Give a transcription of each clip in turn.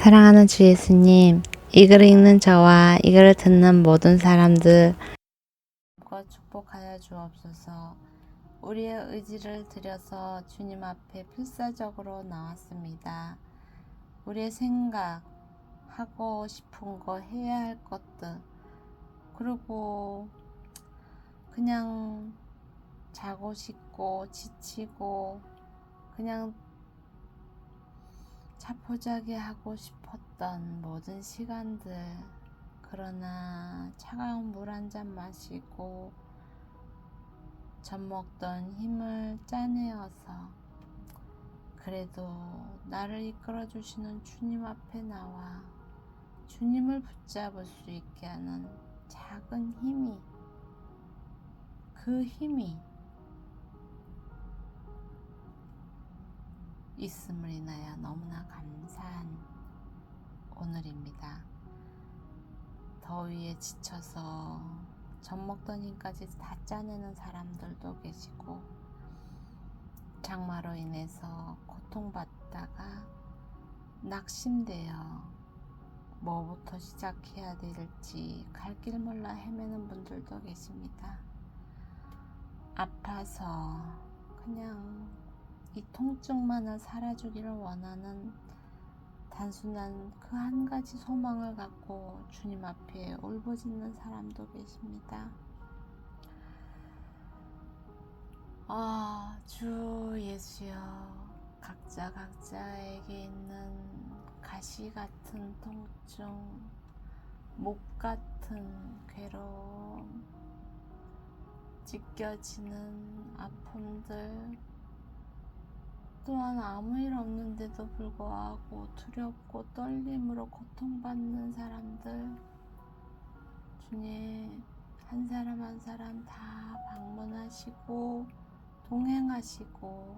사랑하는 주 예수님, 이 글을 읽는 저와 이 글을 듣는 모든 사람들 축복하여 주옵소서. 우리의 의지를 들여서 주님 앞에 필사적으로 나왔습니다. 우리의 생각, 하고 싶은 거, 해야 할 것들, 그리고 그냥 자고 싶고 지치고 그냥 자포자기 하고 싶었던 모든 시간들, 그러나 차가운 물 한 잔 마시고 젖 먹던 힘을 짜내어서 그래도 나를 이끌어 주시는 주님 앞에 나와 주님을 붙잡을 수 있게 하는 작은 힘이, 그 힘이 있음을 인하여 너무나 감사한 오늘입니다. 더위에 지쳐서 젖 먹던 힘까지 다 짜내는 사람들도 계시고, 장마로 인해서 고통받다가 낙심되어 뭐부터 시작해야 될지 갈 길 몰라 헤매는 분들도 계십니다. 아파서 그냥 이 통증만을 사라지기를 원하는 단순한 그 한 가지 소망을 갖고 주님 앞에 울부짖는 사람도 계십니다. 주 예수여, 각자에게 있는 가시 같은 통증, 목 같은 괴로움, 찢겨지는 아픔들, 또한 아무 일 없는데도 불구하고 두렵고 떨림으로 고통받는 사람들, 주님 한 사람 한 사람 다 방문하시고 동행하시고,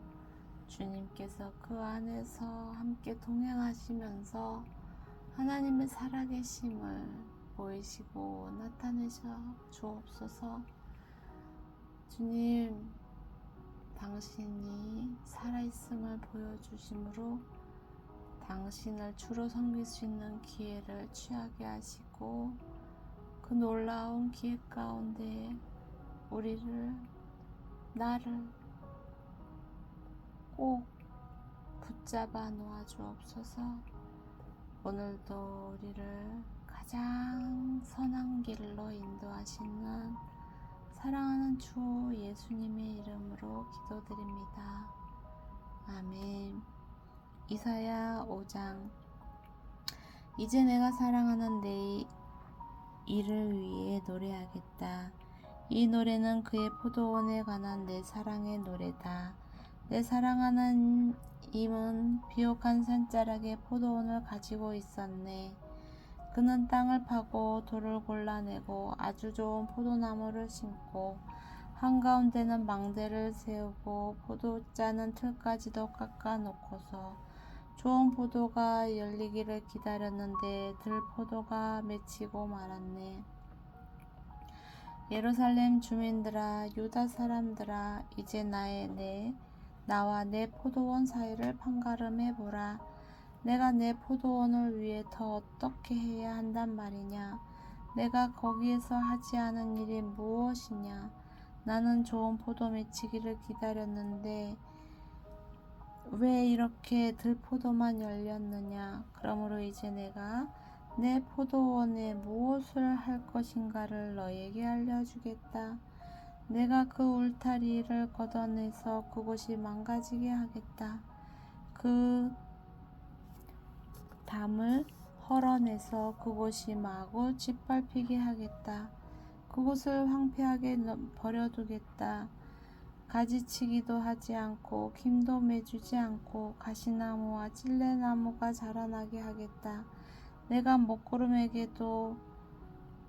주님께서 그 안에서 함께 동행하시면서 하나님의 살아계심을 보이시고 나타내셔 주옵소서. 주님, 당신이 살아있음을 보여주심으로 당신을 주로 섬길 수 있는 기회를 취하게 하시고, 그 놀라운 기회 가운데 나를 꼭 붙잡아 놓아 주옵소서. 오늘도 우리를 가장 선한 길로 인도하시는 사랑하는 주 예수님의 이름으로 기도드립니다. 아멘. 이사야 5장. 이제 내가 사랑하는 내 이를 위해 노래하겠다. 이 노래는 그의 포도원에 관한 내 사랑의 노래다. 내 사랑하는 임은 비옥한 산자락에 포도원을 가지고 있었네. 그는 땅을 파고 돌을 골라내고 아주 좋은 포도나무를 심고 한가운데는 망대를 세우고 포도짜는 틀까지도 깎아 놓고서 좋은 포도가 열리기를 기다렸는데 들포도가 맺히고 말았네. 예루살렘 주민들아, 유다 사람들아, 이제 나와 내 포도원 사이를 판가름해 보라. 내가 내 포도원을 위해 더 어떻게 해야 한단 말이냐? 내가 거기에서 하지 않은 일이 무엇이냐? 나는 좋은 포도 맺히기를 기다렸는데 왜 이렇게 들포도만 열렸느냐? 그러므로 이제 내가 내 포도원에 무엇을 할 것인가를 너에게 알려주겠다. 내가 그 울타리를 걷어내서 그곳이 망가지게 하겠다. 그 담을 헐어내서 그곳이 마구 짓밟히게 하겠다. 그곳을 황폐하게 버려두겠다. 가지치기도 하지 않고 김도 매주지 않고 가시나무와 찔레나무가 자라나게 하겠다. 내가 먹구름에게도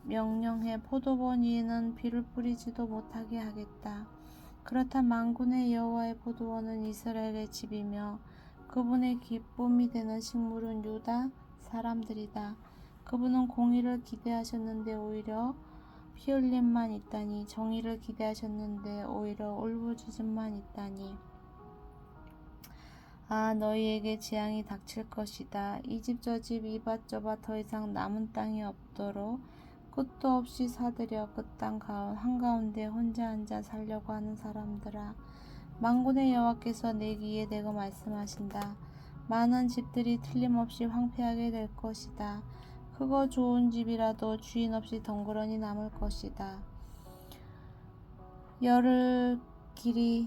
명령해 포도원 위에는 비를 뿌리지도 못하게 하겠다. 그렇다 만군의 여호와의 포도원은 이스라엘의 집이며 그분의 기쁨이 되는 식물은 유다 사람들이다. 그분은 공의를 기대하셨는데 오히려 피 흘림만 있다니, 정의를 기대하셨는데 오히려 울부짖음만 있다니. 아, 너희에게 재앙이 닥칠 것이다. 이 집 저 집 이밭 저밭 더 이상 남은 땅이 없도록 끝도 없이 사들여 그 땅 한가운데 혼자 앉아 살려고 하는 사람들아, 만군의 여호와께서 내 귀에 대고 말씀하신다. 많은 집들이 틀림없이 황폐하게 될 것이다. 크고 좋은 집이라도 주인 없이 덩그러니 남을 것이다. 열흘 길이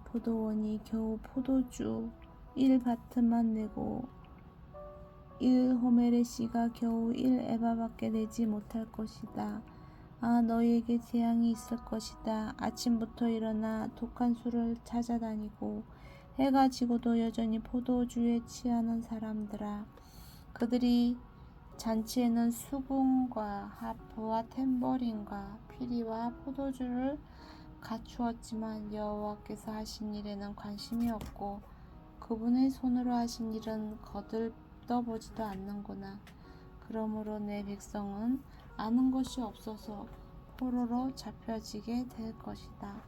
포도원이 겨우 포도주 1바트만 내고 1호멜의 씨가 겨우 1에바밖에 내지 못할 것이다. 아, 너희에게 재앙이 있을 것이다. 아침부터 일어나 독한 술을 찾아다니고 해가 지고도 여전히 포도주에 취하는 사람들아, 그들이 잔치에는 수금과 하프와 탬버린과 피리와 포도주를 갖추었지만 여호와께서 하신 일에는 관심이 없고 그분의 손으로 하신 일은 거들떠보지도 않는구나. 그러므로 내 백성은 아는 것이 없어서 포로로 잡혀지게 될 것이다.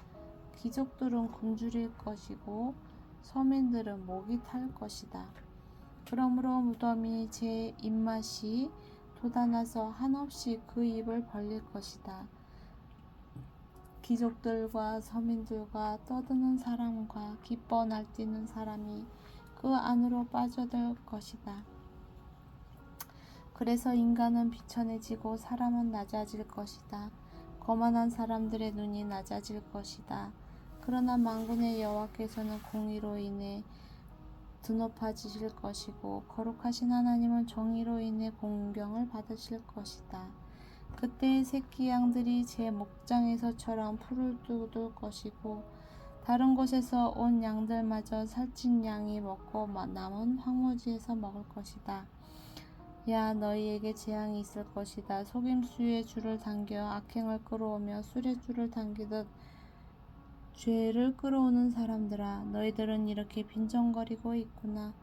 귀족들은 굶주릴 것이고 서민들은 목이 탈 것이다. 그러므로 무덤이 제 입맛이 돋아나서 한없이 그 입을 벌릴 것이다. 귀족들과 서민들과 떠드는 사람과 기뻐 날뛰는 사람이 그 안으로 빠져들 것이다. 그래서 인간은 비천해지고 사람은 낮아질 것이다. 거만한 사람들의 눈이 낮아질 것이다. 그러나 만군의 여호와께서는 공의로 인해 드높아지실 것이고 거룩하신 하나님은 정의로 인해 공경을 받으실 것이다. 그때 새끼 양들이 제 목장에서처럼 풀을 뜯을 것이고 다른 곳에서 온 양들마저 살찐 양이 먹고 남은 황무지에서 먹을 것이다. 야, 너희에게 재앙이 있을 것이다. 속임수의 줄을 당겨 악행을 끌어오며 술의 줄을 당기듯 죄를 끌어오는 사람들아, 너희들은 이렇게 빈정거리고 있구나.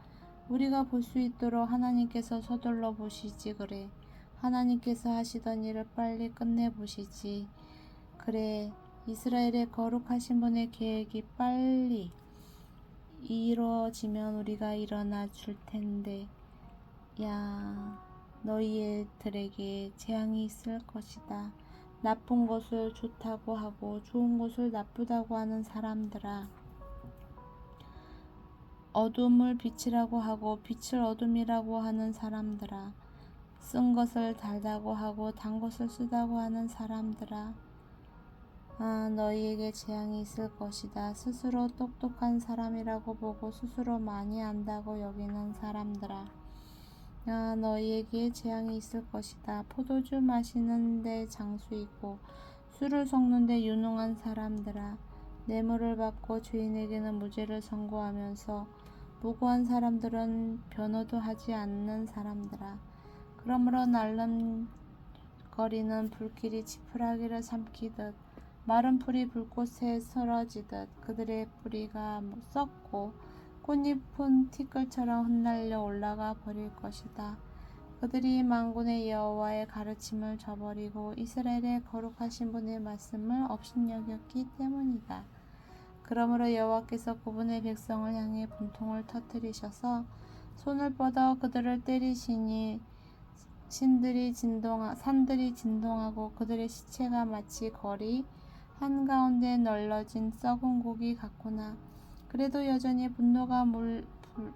우리가 볼 수 있도록 하나님께서 서둘러 보시지. 그래, 하나님께서 하시던 일을 빨리 끝내보시지. 그래, 이스라엘의 거룩하신 분의 계획이 빨리 이루어지면 우리가 일어나 줄 텐데. 야, 너희들에게 재앙이 있을 것이다. 나쁜 것을 좋다고 하고 좋은 것을 나쁘다고 하는 사람들아, 어둠을 빛이라고 하고 빛을 어둠이라고 하는 사람들아, 쓴 것을 달다고 하고 단 것을 쓰다고 하는 사람들아, 아, 너희에게 재앙이 있을 것이다. 스스로 똑똑한 사람이라고 보고 스스로 많이 안다고 여기는 사람들아, 아, 너희에게 재앙이 있을 것이다. 포도주 마시는 데 장수이고 술을 섞는 데 유능한 사람들아, 뇌물을 받고 죄인에게는 무죄를 선고하면서 무고한 사람들은 변호도 하지 않는 사람들아, 그러므로 날름거리는 불길이 지푸라기를 삼키듯 마른 풀이 불꽃에 쓰러지듯 그들의 뿌리가 썩고 꽃잎은 티끌처럼 흩날려 올라가 버릴 것이다. 그들이 만군의 여호와의 가르침을 저버리고 이스라엘의 거룩하신 분의 말씀을 업신여겼기 때문이다. 그러므로 여호와께서 그분의 백성을 향해 분통을 터뜨리셔서 손을 뻗어 그들을 때리시니 산들이 진동하고 그들의 시체가 마치 거리 한가운데 널려진 썩은 고기 같구나. 그래도 여전히 분노가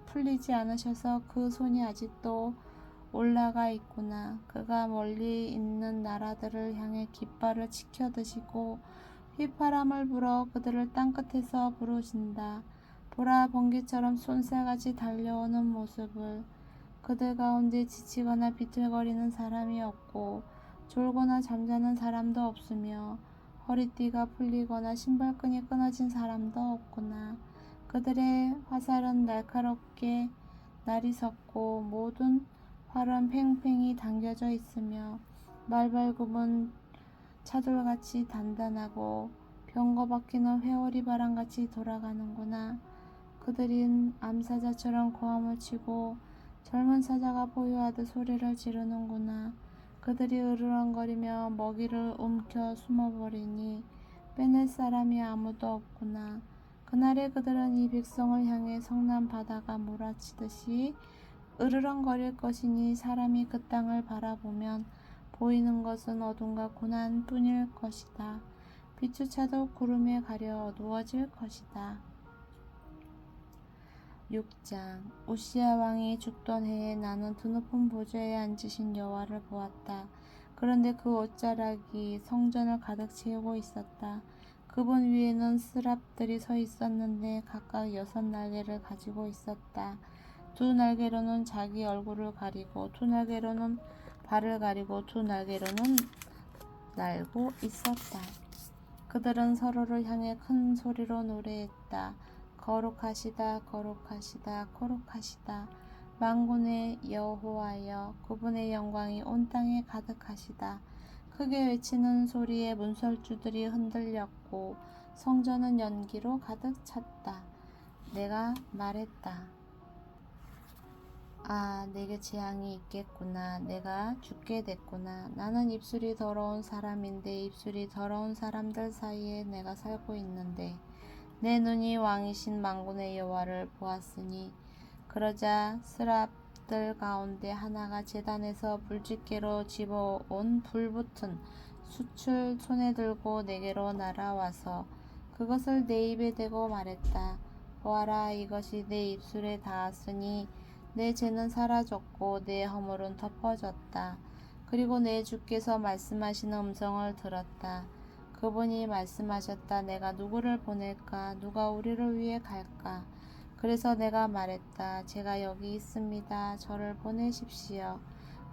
풀리지 않으셔서 그 손이 아직도 올라가 있구나. 그가 멀리 있는 나라들을 향해 깃발을 치켜드시고 휘파람을 불어 그들을 땅끝에서 부르신다. 보라, 번개처럼 쏜살같이 달려오는 모습을. 그들 가운데 지치거나 비틀거리는 사람이 없고 졸거나 잠자는 사람도 없으며 허리띠가 풀리거나 신발끈이 끊어진 사람도 없구나. 그들의 화살은 날카롭게 날이 섰고 모든 활은 팽팽히 당겨져 있으며 말발굽은 차돌같이 단단하고 병거 바퀴는 회오리 바람같이 돌아가는구나. 그들은 암사자처럼 고함을 치고 젊은 사자가 포효하듯 소리를 지르는구나. 그들이 으르렁거리며 먹이를 움켜 숨어버리니 빼낼 사람이 아무도 없구나. 그날에 그들은 이 백성을 향해 성난 바다가 몰아치듯이 으르렁거릴 것이니 사람이 그 땅을 바라보면 보이는 것은 어둠과 고난뿐일 것이다. 빛조차도 구름에 가려 어두워질 것이다. 6장. 우시야 왕이 죽던 해에 나는 드높은 보좌에 앉으신 여호와를 보았다. 그런데 그 옷자락이 성전을 가득 채우고 있었다. 그분 위에는 스랍들이 서 있었는데 각각 6날개를 가지고 있었다. 2날개로는 자기 얼굴을 가리고 2날개로는 발을 가리고 2날개로는 날고 있었다. 그들은 서로를 향해 큰 소리로 노래했다. 거룩하시다, 거룩하시다, 거룩하시다. 만군의 여호와여, 그분의 영광이 온 땅에 가득하시다. 크게 외치는 소리에 문설주들이 흔들렸고 성전은 연기로 가득 찼다. 내가 말했다. 아, 내게 재앙이 있겠구나. 내가 죽게 됐구나. 나는 입술이 더러운 사람인데 입술이 더러운 사람들 사이에 내가 살고 있는데 내 눈이 왕이신 만군의 여호와를 보았으니 그러자 스랍들 가운데 하나가 제단에서 불집게로 집어온 불붙은 숯을 손에 들고 내게로 날아와서 그것을 내 입에 대고 말했다. 보아라, 이것이 내 입술에 닿았으니 내 죄는 사라졌고 내 허물은 덮어졌다. 그리고 내 주께서 말씀하시는 음성을 들었다. 그분이 말씀하셨다. 내가 누구를 보낼까? 누가 우리를 위해 갈까? 그래서 내가 말했다. 제가 여기 있습니다. 저를 보내십시오.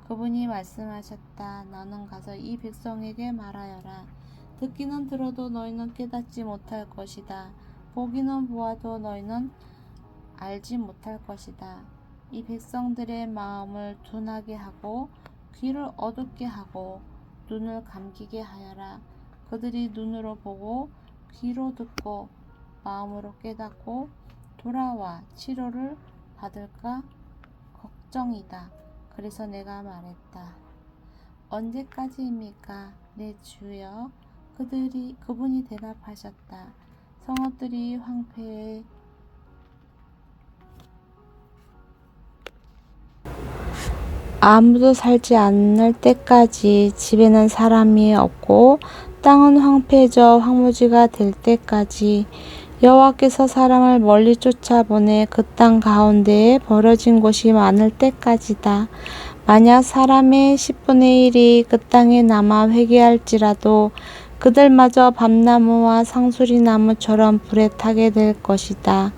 그분이 말씀하셨다. 너는 가서 이 백성에게 말하여라. 듣기는 들어도 너희는 깨닫지 못할 것이다. 보기는 보아도 너희는 알지 못할 것이다. 이 백성들의 마음을 둔하게 하고 귀를 어둡게 하고 눈을 감기게 하여라. 그들이 눈으로 보고 귀로 듣고 마음으로 깨닫고 돌아와 치료를 받을까 걱정이다. 그래서 내가 말했다. 언제까지입니까? 내 주여. 그분이 대답하셨다. 성읍들이 황폐해 아무도 살지 않을 때까지 집에는 사람이 없고 땅은 황폐해져 황무지가 될 때까지 여호와께서 사람을 멀리 쫓아보내 그 땅 가운데에 버려진 곳이 많을 때까지다. 만약 사람의 10분의 1이 그 땅에 남아 회개할지라도 그들마저 밤나무와 상수리나무처럼 불에 타게 될 것이다.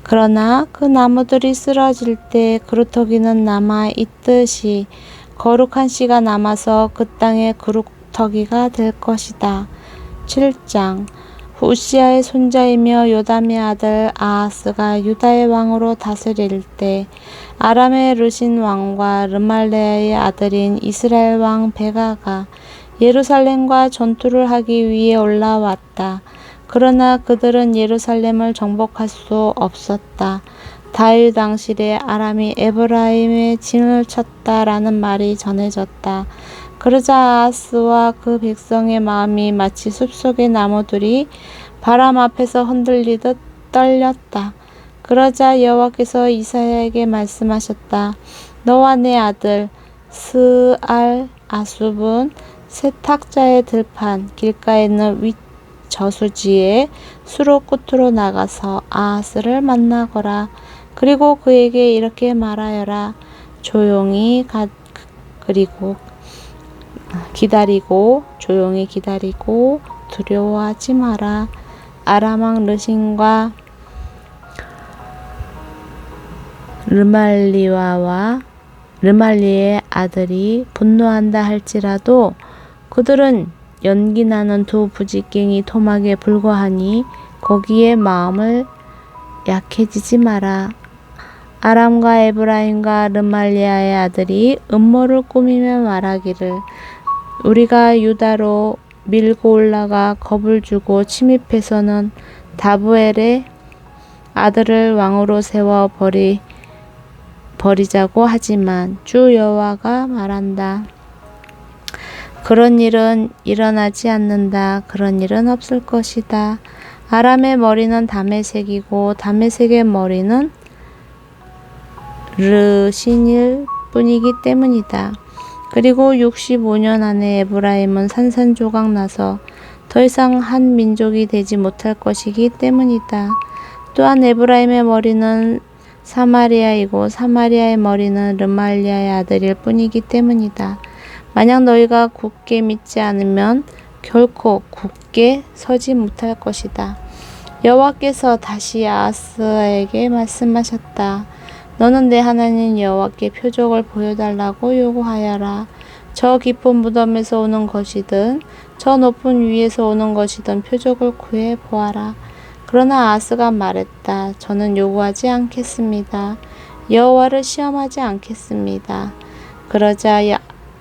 그러나 그 나무들이 쓰러질 때 그루터기는 남아 있듯이 거룩한 씨가 남아서 그 땅의 그루터기가 될 것이다. 7장. 우시야의 손자이며 요담의 아들 아하스가 유다의 왕으로 다스릴 때 아람의 르신 왕과 르말레아의 아들인 이스라엘 왕 베가가 예루살렘과 전투를 하기 위해 올라왔다. 그러나 그들은 예루살렘을 정복할 수 없었다. 다윗 당시에 아람이 에브라임에 진을 쳤다라는 말이 전해졌다. 그러자 아하스와 그 백성의 마음이 마치 숲속의 나무들이 바람 앞에서 흔들리듯 떨렸다. 그러자 여호와께서 이사야에게 말씀하셨다. 너와 내 아들 스알 아숲은 세탁자의 들판 길가에 있는 윗 저수지에 수로 끝으로 나가서 아하스를 만나거라. 그리고 그에게 이렇게 말하여라. 조용히 기다리고 두려워하지 마라. 아람 왕 르신과 르말리의 아들이 분노한다 할지라도 그들은 연기나는 두 부지깽이 토막에 불과하니 거기에 마음을 약해지지 마라. 아람과 에브라임과 르말리아의 아들이 음모를 꾸미며 말하기를 우리가 유다로 밀고 올라가 겁을 주고 침입해서는 다부엘의 아들을 왕으로 세워 버리자고 하지만 주 여호와가 말한다. 그런 일은 일어나지 않는다. 그런 일은 없을 것이다. 아람의 머리는 다메섹이고 다메섹의 머리는 르신일 뿐이기 때문이다. 그리고 65년 안에 에브라임은 산산조각 나서 더 이상 한 민족이 되지 못할 것이기 때문이다. 또한 에브라임의 머리는 사마리아이고 사마리아의 머리는 르말리아의 아들일 뿐이기 때문이다. 만약 너희가 굳게 믿지 않으면 결코 굳게 서지 못할 것이다. 여호와께서 다시 아하스에게 말씀하셨다. 너는 내 하나님 여호와께 표적을 보여달라고 요구하여라. 저 깊은 무덤에서 오는 것이든 저 높은 위에서 오는 것이든 표적을 구해 보아라. 그러나 아하스가 말했다. 저는 요구하지 않겠습니다. 여호와를 시험하지 않겠습니다. 그러자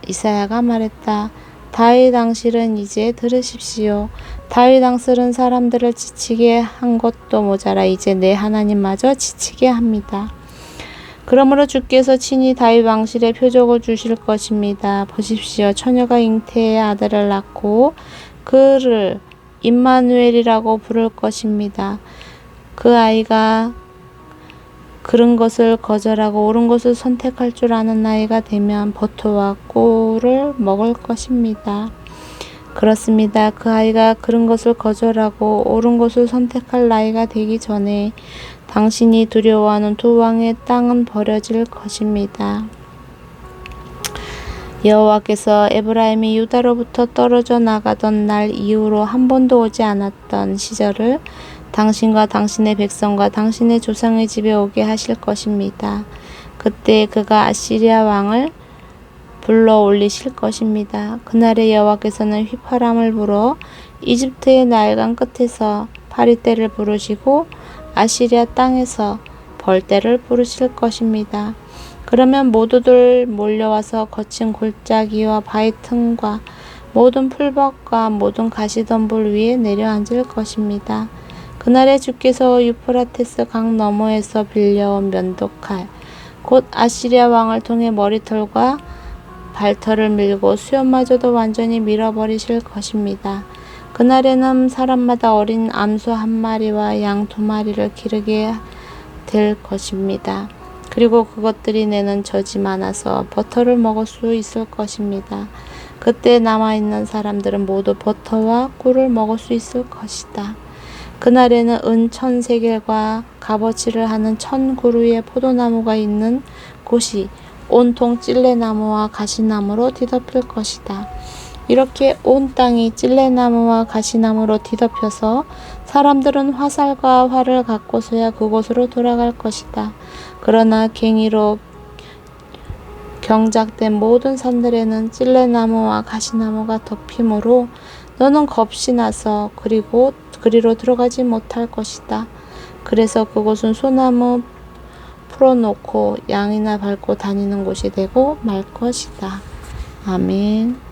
이사야가 말했다. 다윗 왕실은 이제 들으십시오. 다윗 왕실은 사람들을 지치게 한 것도 모자라 이제 내 하나님마저 지치게 합니다. 그러므로 주께서 친히 다윗 왕실에 표적을 주실 것입니다. 보십시오. 처녀가 잉태의 아들을 낳고 그를 임마누엘이라고 부를 것입니다. 그 아이가 그른 것을 거절하고 옳은 것을 선택할 줄 아는 나이가 되면 버터와 꿀을 먹을 것입니다. 그렇습니다. 그 아이가 그른 것을 거절하고 옳은 것을 선택할 나이가 되기 전에 당신이 두려워하는 두 왕의 땅은 버려질 것입니다. 여호와께서 에브라임이 유다로부터 떨어져 나가던 날 이후로 한 번도 오지 않았던 시절을 당신과 당신의 백성과 당신의 조상의 집에 오게 하실 것입니다. 그때 그가 아시리아 왕을 불러 올리실 것입니다. 그날에 여호와께서는 휘파람을 불어 이집트의 나일강 끝에서 파리떼를 부르시고 아시리아 땅에서 벌떼를 부르실 것입니다. 그러면 모두들 몰려와서 거친 골짜기와 바위 틈과 모든 풀밭과 모든 가시덤불 위에 내려앉을 것입니다. 그날에 주께서 유프라테스 강 너머에서 빌려온 면도칼 곧 아시리아 왕을 통해 머리털과 발털을 밀고 수염마저도 완전히 밀어버리실 것입니다. 그날에는 사람마다 어린 암소 한 마리와 양 2마리를 기르게 될 것입니다. 그리고 그것들이 내는 젖이 많아서 버터를 먹을 수 있을 것입니다. 그때 남아있는 사람들은 모두 버터와 꿀을 먹을 수 있을 것이다. 그날에는 은 1000세겔과 값어치를 하는 1000그루의 포도나무가 있는 곳이 온통 찔레나무와 가시나무로 뒤덮일 것이다. 이렇게 온 땅이 찔레나무와 가시나무로 뒤덮여서 사람들은 화살과 활을 갖고서야 그곳으로 돌아갈 것이다. 그러나 갱이로 경작된 모든 산들에는 찔레나무와 가시나무가 덮이므로 너는 겁이 나서 그리로 들어가지 못할 것이다. 그래서 그곳은 소나무 풀어놓고 양이나 밟고 다니는 곳이 되고 말 것이다. 아멘.